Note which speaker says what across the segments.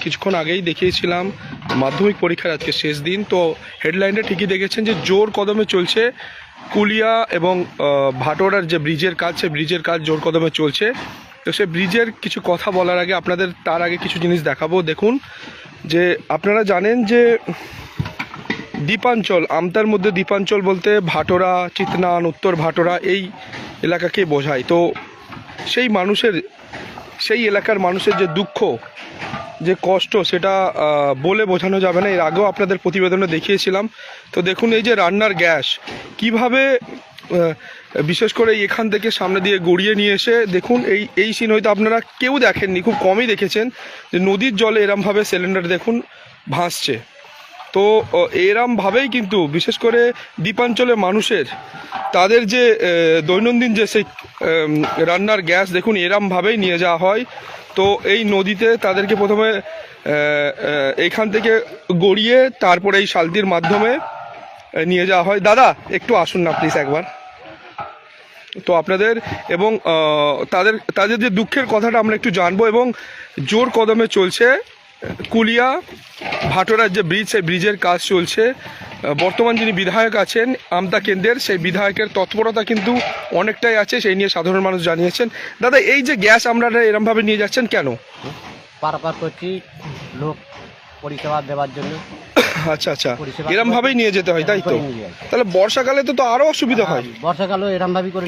Speaker 1: কিছুক্ষণ আগেই দেখিয়েছিলাম মাধ্যমিক পরীক্ষার আজকে শেষ দিন। তো হেডলাইনটা ঠিকই দেখেছেন যে জোর কদমে চলছে কুলিয়া এবং ভাটোরার যে ব্রিজের কাজ, সে ব্রিজের কাজ জোর কদমে চলছে। তো সে ব্রিজের কিছু কথা বলার আগে আপনাদের তার আগে কিছু জিনিস দেখাবো। দেখুন যে আপনারা জানেন যে দ্বীপাঞ্চল, আমতার মধ্যে দ্বীপাঞ্চল বলতে ভাটোরা, চিতনান, উত্তর ভাটোরা এই এলাকাকে বোঝায়। তো সেই এলাকার মানুষের যে দুঃখ, যে কষ্ট, সেটা বলে বোঝানো যাবে না। এর আগেও আপনাদের প্রতিবেদনে দেখিয়েছিলাম। তো দেখুন এই যে রান্নার গ্যাস কিভাবে বিশেষ করে এখান থেকে সামনে দিয়ে গড়িয়ে নিয়ে এসে দেখুন এই সিন হয়তো আপনারা কেউ দেখেননি, খুব কমই দেখেছেন যে নদীর জলে এরমভাবে সিলিন্ডার দেখুন ভাসছে। তো এরমভাবেই কিন্তু বিশেষ করে দ্বীপাঞ্চলের মানুষের তাদের যে দৈনন্দিন যে সেই রান্নার গ্যাস দেখুন এরমভাবেই নিয়ে যাওয়া হয়। তো এই নদীতে তাদেরকে প্রথমে এইখান থেকে গড়িয়ে তারপরে এই শালতির মাধ্যমে নিয়ে যাওয়া হয়। দাদা একটু আসুন না প্লিজ একবার। তো আপনাদের এবং তাদের যে দুঃখের কথাটা আমরা একটু জানবো। এবং জোর কদমে চলছে কুলিয়া ভাটোরার যে ব্রিজ, সেই ব্রিজের কাজ চলছে। বর্তমান যিনি বিধায়ক আছেন আমতা কেন্দ্রের, সেই বিধায়কের তৎপরতা কিন্তু অনেকটাই আছে, সেই নিয়ে সাধারণ মানুষ জানিয়েছেন। দাদা এই যে গ্যাস আপনারা এরমভাবে নিয়ে যাচ্ছেন কেন?
Speaker 2: পারাপার করছি লোক পরিষেবা দেওয়ার জন্য।
Speaker 1: আচ্ছা আচ্ছা, এরমভাবেই নিয়ে যেতে হয় তাই তো? তাহলে বর্ষাকালে তো আরো অসুবিধা হয়।
Speaker 2: বর্ষাকালেও এরমভাবেই করে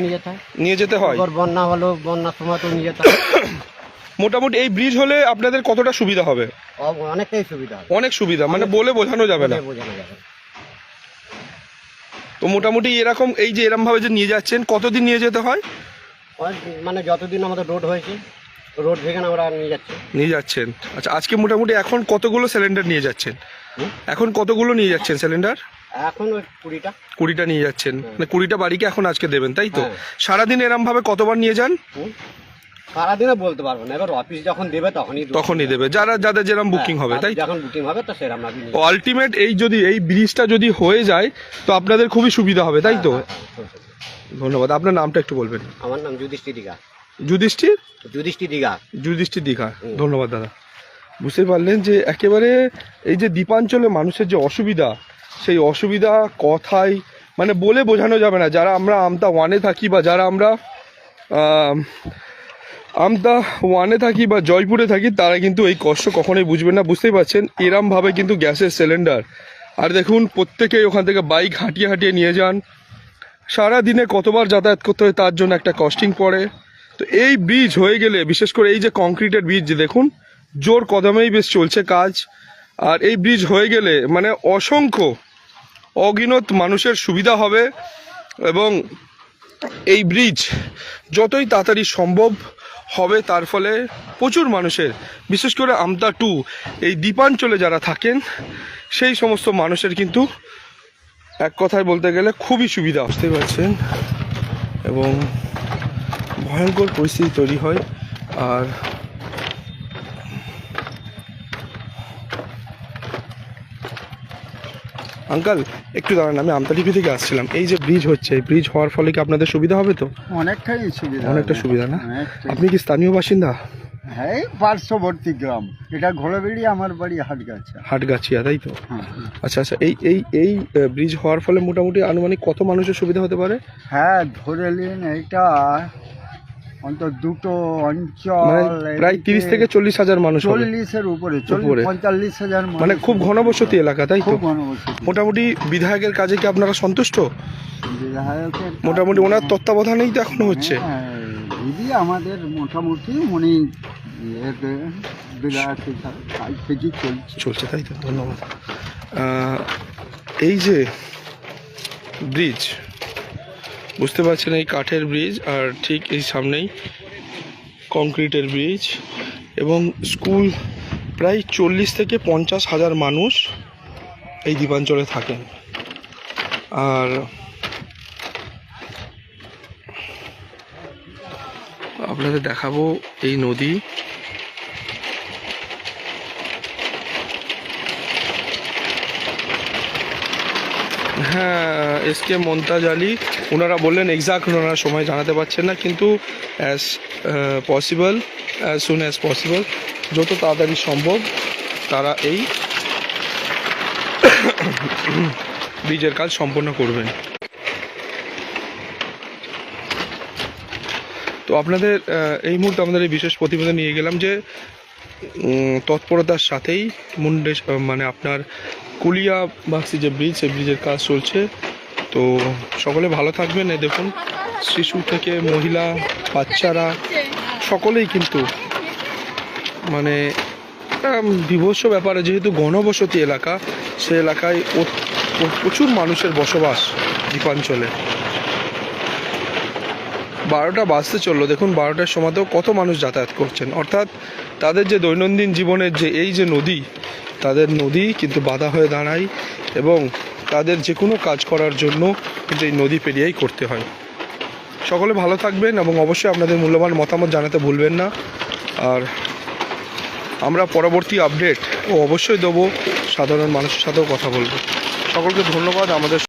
Speaker 2: নিয়ে যেতে হয়।
Speaker 1: বন্যা
Speaker 2: হলো, বন্যার সময় তো নিয়ে যেতে হয়।
Speaker 1: মোটামুটি এই ব্রিজ হলে আপনাদের কতটা সুবিধা হবে?
Speaker 2: অনেকটাই সুবিধা,
Speaker 1: অনেক সুবিধা, মানে বলে বোঝানো যাবে না। তো মোটামুটি এরকম এই যে এরম ভাবে যে নিয়ে যাচ্ছেন, কতদিন নিয়ে যেতে হয়?
Speaker 2: মানে যতদিন আমাদের রোড হয়েছে, রোড থেকে আমরা নিয়ে যাচ্ছেন।
Speaker 1: আচ্ছা, আজকে মোটামুটি এখন কতগুলো সিলিন্ডার নিয়ে যাচ্ছেন? সিলিন্ডার
Speaker 2: এখন
Speaker 1: 20টা নিয়ে যাচ্ছেন। মানে 20টা বাড়িকে এখন আজকে দেবেন তাই তো? সারাদিন এরম ভাবে কতবার নিয়ে যান?
Speaker 2: সারাদিনে বলতে পারবো না, এবার অফিস যখন দেবে তখনই
Speaker 1: দেবে, যাদের যেরকম বুকিং হবে তাই
Speaker 2: যখন বুকিং হবে তো সেরকম।
Speaker 1: আলটিমেট এই ব্রিজটা যদি হয়ে যায় তো আপনাদের খুবই সুবিধা হবে তাই তো? ধন্যবাদ। আপনার নামটা একটু বলবেন?
Speaker 2: আমার নাম যুধিষ্ঠির দিঘা।
Speaker 1: যুধিষ্ঠির দিঘা। ধন্যবাদ দাদা। বুঝতে পারলেন যে একেবারে এই যে দ্বীপাঞ্চলের মানুষের যে অসুবিধা, সেই অসুবিধা কথাই মানে বলে বোঝানো যাবে না। যারা আমরা আমতা ওয়ানে থাকি বা যারা আমরা আমতা ওয়ানে থাকি বা জয়পুরে থাকি, তারা কিন্তু এই কষ্ট কখনোই বুঝবেন না। বুঝতেই পারছেন এরমভাবে কিন্তু গ্যাসের সিলিন্ডার, আর দেখুন প্রত্যেকেই ওখান থেকে বাইক হাঁটিয়ে নিয়ে যান। সারা দিনে কতবার যাতায়াত করতে হয় তার জন্য একটা কস্টিং পড়ে। তো এই ব্রিজ হয়ে গেলে, বিশেষ করে এই যে কংক্রিটের ব্রিজ দেখুন জোর কদমেই বেশ চলছে কাজ, আর এই ব্রিজ হয়ে গেলে মানে অসংখ্য অগিনত মানুষের সুবিধা হবে। এবং এই ব্রিজ যতই তাড়াতাড়ি সম্ভব হবে, তার ফলে প্রচুর মানুষের, বিশেষ করে আমতা টু এই দ্বীপাঞ্চলে যারা থাকেন সেই সমস্ত মানুষের কিন্তু এক কথায় বলতে গেলে খুবই সুবিধা। বুঝতেই পারছেন এবং ভয়ঙ্কর পরিস্থিতি তৈরি হয়। আর আঙ্কাল একটু দাঁড়ান, আমি আমতা টিভি থেকে আসছিলাম। এই যে ব্রিজ হচ্ছে, এই ব্রিজ হওয়ার ফলে কি আপনাদের সুবিধা হবে? তো অনেকটা সুবিধা না? আপনি কি স্থানীয় বাসিন্দা?
Speaker 3: হ্যাঁ, পার্শ্ববর্তী গ্রাম, এটা ঘোড়াবেড়ি, আমার বাড়ি
Speaker 1: হাটগাছিয়া তাই তো? আচ্ছা আচ্ছা, এই ব্রিজ হওয়ার ফলে মোটামুটি আনুমানিক কত মানুষের সুবিধা হতে পারে?
Speaker 3: হ্যাঁ, ধরে নিন এটা অন্তত দুটো অঞ্চল,
Speaker 1: প্রায় 30 থেকে 40 হাজার মানুষ,
Speaker 3: 40-এর উপরে, 45 হাজার,
Speaker 1: মানে খুব ঘনবসতি এলাকা তাই তো? মোটামুটি বিধায়কের কাজে কি আপনারা সন্তুষ্ট?
Speaker 3: বিধায়কের
Speaker 1: মোটামুটি ওনার তত্ত্বাবধানেই তো এখনো হচ্ছে।
Speaker 3: দিদি আমাদের মোটামুটি উনি বিধায়কের কাজ থেকে
Speaker 1: চলছে তাই তো? ধন্যবাদ। এই যে ব্রিজ বুঝতে পারছেন, এই কাঠের ব্রিজ, আর ঠিক এই সামনেই কংক্রিটের ব্রিজ, এবং স্কুল প্রায় 40 থেকে 50 হাজার মানুষ এই দ্বীপাঞ্চলে থাকেন। আর আপনাদের দেখাবো এই নদী। হ্যাঁ, এসকে মমতাজ আলী ওনারা বললেন এক্সাক্ট ওনারা সময় জানাতে পারছেন না, কিন্তু অ্যাজ সুন অ্যাজ পসিবল, যত তাড়াতাড়ি সম্ভব তারা এই ব্রিজের কাজ সম্পন্ন করবেন। তো আপনাদের এই মুহূর্তে আমাদের এই বিশেষ প্রতিবেদন নিয়ে গেলাম যে তৎপরতার সাথেই মুন্ডে মানে আপনার কুলিয়াবাসী যে ব্রিজ, সেই ব্রিজের কাজ চলছে। তো সকলে ভালো থাকবেন। এই দেখুন শিশু থেকে মহিলা, বাচ্চারা সকলেই কিন্তু মানে একটা বিভৎস ব্যাপারে, যেহেতু ঘনবসতি এলাকা, সে এলাকায় প্রচুর মানুষের বসবাস দ্বীপাঞ্চলে। 12টা বাজতে চললো, দেখুন 12টার সময়তেও কত মানুষ যাতায়াত করছেন। অর্থাৎ তাদের যে দৈনন্দিন জীবনের যে এই যে নদী, তাদের নদী কিন্তু বাধা হয়ে দাঁড়ায় এবং তাদের যে কোনো কাজ করার জন্য কিন্তু এই নদী পেরিয়েই করতে হয়। সকলে ভালো থাকবেন এবং অবশ্যই আপনাদের মূল্যবান মতামত জানাতে ভুলবেন না। আর আমরা পরবর্তী আপডেট অবশ্যই দেবো, সাধারণ মানুষের সাথেও কথা বলবো। সকলকে ধন্যবাদ আমাদের